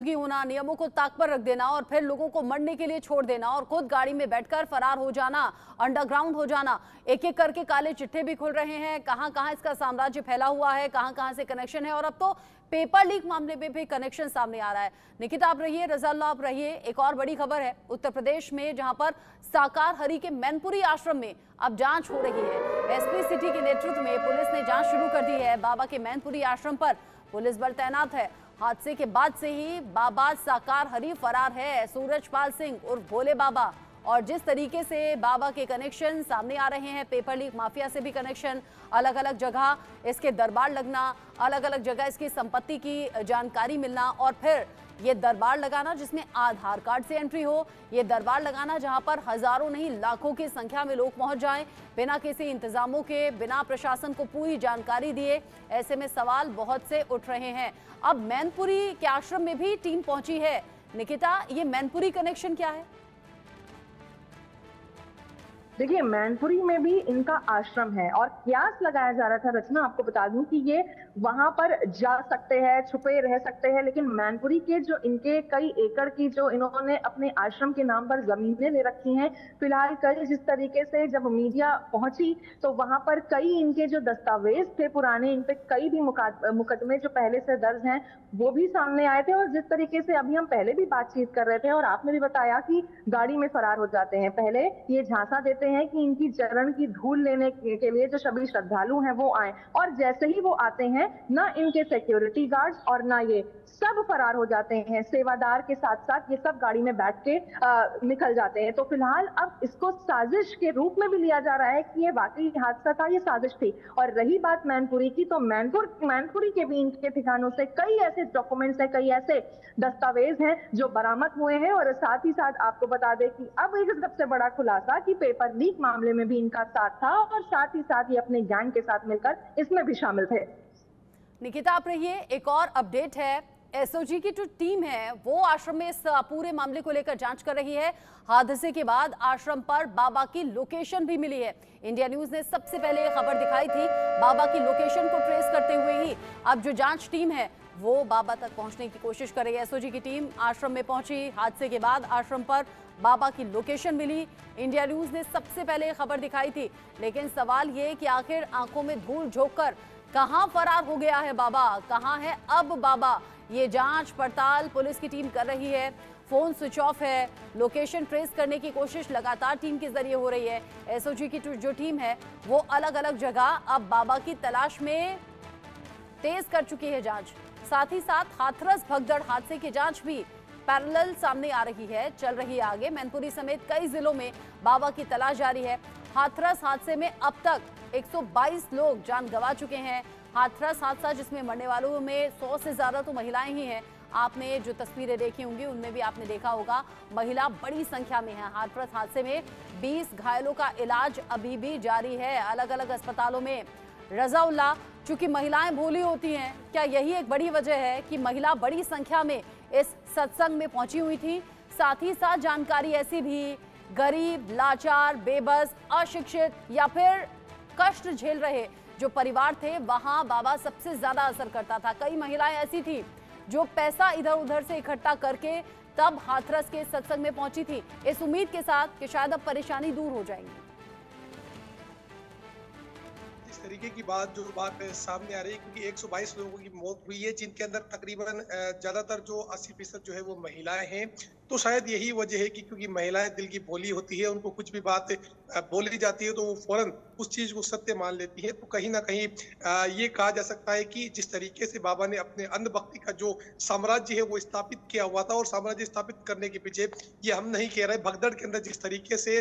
की होना, नियमों को ताक पर रख देना और फिर लोगों को मरने के लिए छोड़ देना और खुद गाड़ी में बैठकर फरार हो जाना, अंडरग्राउंड हो जाना। एक एक करके काले चिट्ठे भी खुल रहे हैं, कहां कहां इसका साम्राज्य फैला हुआ है, कहां कहां से कनेक्शन है और अब तो पेपर लीक मामले में भी कनेक्शन सामने आ रहा है। निकिता आप रहिए, रज़ाल्लाह आप रहिए। एक और बड़ी खबर है उत्तर प्रदेश में, जहां पर साकार हरि के मैनपुरी आश्रम में अब जांच हो रही है। एसपी सिटी के नेतृत्व में पुलिस ने जांच शुरू कर दी है। बाबा के मैनपुरी आश्रम पर पुलिस बल तैनात है। हादसे के बाद से ही बाबा साकार हरि फरार है। सूरजपाल सिंह उर्फ भोले बाबा, और जिस तरीके से बाबा के कनेक्शन सामने आ रहे हैं, पेपर लीक माफिया से भी कनेक्शन, अलग अलग जगह इसके दरबार लगना, अलग अलग जगह इसकी संपत्ति की जानकारी मिलना और फिर ये दरबार लगाना जिसमें आधार कार्ड से एंट्री हो, ये दरबार लगाना जहां पर हजारों नहीं लाखों की संख्या में लोग पहुंच जाएं बिना किसी इंतजामों के, बिना प्रशासन को पूरी जानकारी दिए। ऐसे में सवाल बहुत से उठ रहे हैं। अब मैनपुरी के आश्रम में भी टीम पहुंची है। निकिता, ये मैनपुरी कनेक्शन क्या है? देखिए, मैनपुरी में भी इनका आश्रम है और कयास लगाया जा रहा था। रचना, आपको बता दूं कि ये वहां पर जा सकते हैं, छुपे रह सकते हैं, लेकिन मैनपुरी के जो इनके कई एकड़ की जो इन्होंने अपने आश्रम के नाम पर जमीनें ले रखी हैं, फिलहाल कल जिस तरीके से जब मीडिया पहुंची तो वहां पर कई इनके जो दस्तावेज थे पुराने, इन पे कई भी मुकदमे जो पहले से दर्ज हैं वो भी सामने आए थे। और जिस तरीके से अभी हम पहले भी बातचीत कर रहे थे और आपने भी बताया कि गाड़ी में फरार हो जाते हैं, पहले ये झांसा देते हैं कि इनकी चरण की धूल लेने के लिए जो सभी श्रद्धालु हैं वो आए, और जैसे ही वो आते हैं ना इनके सिक्योरिटी गार्ड्स और ना ये सब फरार हो जाते हैं। सेवादार के साथ साथ ये सब गाड़ी में बैठ के निकल जाते हैं। तो फिलहाल अब इसको साजिश के रूप में भी लिया जा रहा है कि ये वाकई हादसा था, ये साजिश थी। और रही बात मैनपुरी की, तो मैनपुरी के भी इनके ठिकानों से कई ऐसे डॉक्यूमेंट्स हैं, कई ऐसे दस्तावेज हैं जो बरामद हुए हैं। और साथ ही साथ आपको बता दें कि अब एक सबसे बड़ा खुलासा कि पेपर लीक मामले में भी इनका साथ था और साथ ही साथ ये अपने गैंग के साथ मिलकर इसमें भी शामिल थे। निकिता आप रहिए, एक और अपडेट है। एसओजी की जो टीम है वो आश्रम में इस पूरे मामले को लेकर जांच कर रही है। हादसे के बाद आश्रम पर बाबा की लोकेशन भी मिली है। इंडिया न्यूज ने सबसे पहले ये खबर दिखाई थी। बाबा की लोकेशन को ट्रेस करते हुए ही अब जो जांच टीम है वो बाबा तक पहुंचने की कोशिश कर रही है। एसओजी की टीम आश्रम में पहुंची। हादसे के बाद आश्रम पर बाबा की लोकेशन मिली। इंडिया न्यूज ने सबसे पहले ये खबर दिखाई थी, लेकिन सवाल ये कि आखिर आंखों में धूल झोंककर कहां फरार हो गया है बाबा, कहां है अब बाबा? ये जांच पड़ताल पुलिस की टीम कर रही है। फोन स्विच ऑफ है, लोकेशन ट्रेस करने की कोशिश लगातार टीम के जरिए हो रही है। एसओजी की जो टीम है वो अलग अलग जगह अब बाबा की तलाश में तेज कर चुकी है जांच। साथ ही साथ हाथरस भगदड़ हादसे की जांच भी पैरेलल सामने आ रही है, चल रही है आगे। मैनपुरी समेत कई जिलों में बाबा की तलाश जारी है। हाथरस हादसे में अब तक 122 लोग जान गंवा चुके हैं। हाथरस हादसा जिसमें मरने वालों में 100 से ज्यादा तो महिलाएं ही हैं। आपने जो तस्वीरें देखी होंगी उनमें भी आपने देखा होगा महिला बड़ी संख्या में है। हाथरस हादसे में 20 घायलों का इलाज अभी भी जारी है अलग अलग अस्पतालों में। रज़ाउल्लाह, चूंकि महिलाएं भोली होती हैं, क्या यही एक बड़ी वजह है कि महिला बड़ी संख्या में इस सत्संग में पहुंची हुई थी? साथ ही साथ जानकारी ऐसी भी, गरीब, लाचार, बेबस, अशिक्षित या फिर कष्ट झेल रहे जो परिवार थे, वहां बाबा सबसे ज्यादा असर करता था। कई महिलाएं ऐसी थी जो पैसा इधर उधर से इकट्ठा करके तब हाथरस के सत्संग में पहुंची थी, इस उम्मीद के साथ कि शायद अब परेशानी दूर हो जाएगी। इस तरीके की बात सामने आ रही है क्योंकि 122 लोगों की मौत हुई है, जिनके अंदर तकरीबन ज्यादातर जो 80% जो है वो महिलाएं हैं। तो शायद यही वजह है कि क्योंकि महिलाएं दिल की भोली होती है, उनको कुछ भी बात बोली जाती है तो वो फौरन उस चीज को सत्य मान लेती है। तो कहीं ना कहीं ये कहा जा सकता है कि जिस तरीके से बाबा ने अपने अंधभक्ति का जो साम्राज्य है वो स्थापित किया हुआ था, और साम्राज्य स्थापित करने के पीछे ये हम नहीं कह रहे, भगदड़ के अंदर जिस तरीके से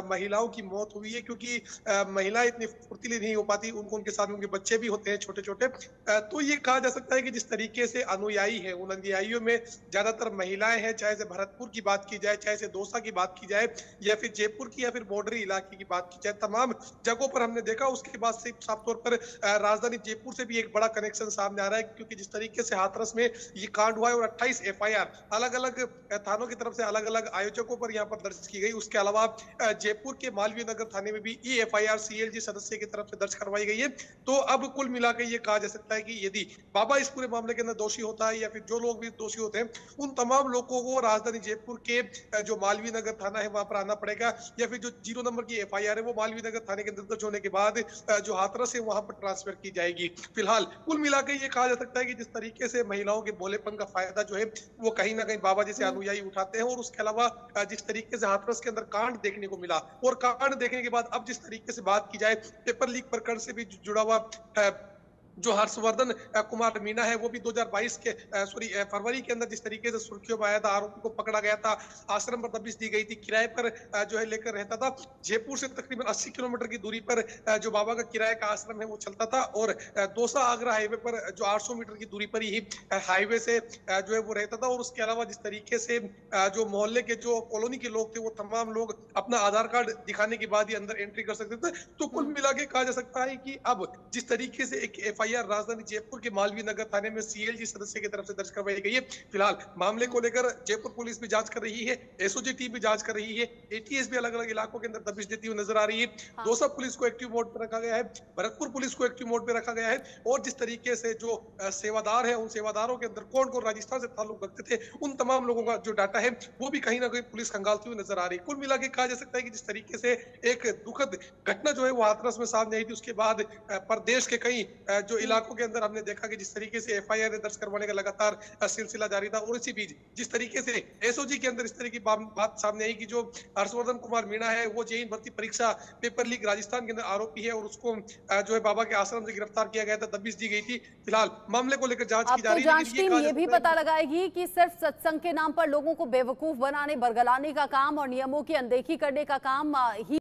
महिलाओं की मौत हुई है, क्योंकि महिलाएं इतनी फुर्तीली नहीं हो पाती, उनको उनके साथ उनके बच्चे भी होते हैं छोटे छोटे। तो ये कहा जा सकता है कि जिस तरीके से अनुयायी है, उन अनुयायियों में ज्यादातर महिलाएं हैं, चाहे से भरतपुर की बात की जाए, चाहे से दौसा की बात की जाए, या फिर जयपुर की, या फिर बॉर्डरी इलाके की बात की जाए, तमाम जगहों पर हमने देखा। उसके बाद से साफ तौर पर राजधानी जयपुर से भी एक बड़ा कनेक्शन सामने आ रहा है, क्योंकि जिस तरीके से हाथरस में ये कांड हुआ है और 28 एफआईआर अलग अलग थानों की तरफ से अलग अलग आयोजकों पर यहाँ पर दर्ज की गई। उसके अलावा जयपुर के मालवीय नगर थाने में भी ई एफआईआर सीएलजी सदस्य की तरफ से दर्ज करवाई गई है। तो अब कुल मिला के ये कहा जा सकता है कि यदि बाबा इस पूरे मामले के अंदर दोषी होता है या फिर जो लोग भी दोषी होते हैं, उन तमाम लोगों को राजधानी जयपुर के जो मालवीय नगर थाना है वहां पर आना पड़ेगा, या फिर जो 0 नंबर की एफआईआर है वो मालवीय नगर थाने के अंदर दर्ज होने के बाद जो हाथरस है वहां पर ट्रांसफर की जाएगी। फिलहाल कुल मिला के ये कहा जा सकता है कि जिस तरीके से महिलाओं के भोलेपन का फायदा जो है वो कहीं ना कहीं बाबा जैसे अनुयायी उठाते हैं, और उसके अलावा जिस तरीके से हाथरस के अंदर कांड देखने को मिला, और कांड देखने के बाद अब जिस तरीके से बात की जाए पेपर लीक प्रकरण से भी जुड़ा हुआ जो हर्षवर्धन कुमार मीणा है वो भी 2022 के फरवरी के अंदर जिस तरीके से सुर्खियों में आया था, आरोपी को पकड़ा गया था, आश्रम पर दबिश दी गई थी, किराए पर जो है लेकर रहता था। जयपुर से तकरीबन 80 किलोमीटर की दूरी पर जो बाबा का किराए का आश्रम है वो चलता था, और दौसा आगरा हाईवे पर जो 800 मीटर की दूरी पर ही हाईवे से जो है वो रहता था। और उसके अलावा जिस तरीके से जो मोहल्ले के जो कॉलोनी के लोग थे वो तमाम लोग अपना आधार कार्ड दिखाने के बाद ही अंदर एंट्री कर सकते थे। तो कुल मिला के कहा जा सकता है कि अब जिस तरीके से एक एफआईआर राजधानी जयपुर के मालवीय नगर थाने में सीएलजी सदस्य की तरफ से दर्ज करवाई गई है। फिलहाल मामले को लेकर जयपुर पुलिस भी जांच कर रही है, एसओजी टीम भी जांच कर रही है, एटीएस भी अलग अलग इलाकों के अंदर दबिश देती हुई नजर आ रही है। दौसा पुलिस को एक्टिव मोड पर रखा गया है, भरतपुर पुलिस को एक्टिव मोड पर रखा गया है, और जिस तरीके से जो सेवादार है उन सेवादारों के अंदर कौन कौन राजस्थान से ताल्लुक रखते थे उन तमाम लोगों का जो डाटा है वो भी कहीं ना कहीं पुलिस खंगालती हुई नजर आ रही है। कुल मिला के कहा जा सकता है कि जिस तरीके से एक दुखद घटना जो है वो हाथरस में सामने आई थी, उसके बाद प्रदेश के कई जो इलाकों के अंदर हमने देखा कि जिस तरीके से एफआईआर दर्ज करवाने का लगातार सिलसिला जारी था, और इसी बीच जिस तरीके से एसओजी के अंदर इस तरह की बात सामने आई कि जो हर्षवर्धन कुमार मीणा है वो जेईई भर्ती परीक्षा पेपर लीक राजस्थान के अंदर आरोपी है, और उसको जो है बाबा के आश्रम से गिरफ्तार किया गया था, दबिश दी गई थी। फिलहाल मामले को लेकर जांच की जा रही है। जांच टीम ये भी पता लगाएगी कि सिर्फ सत्संग के नाम पर लोगों को बेवकूफ बनाने, बरगलाने का काम और नियमों की अनदेखी करने का काम ही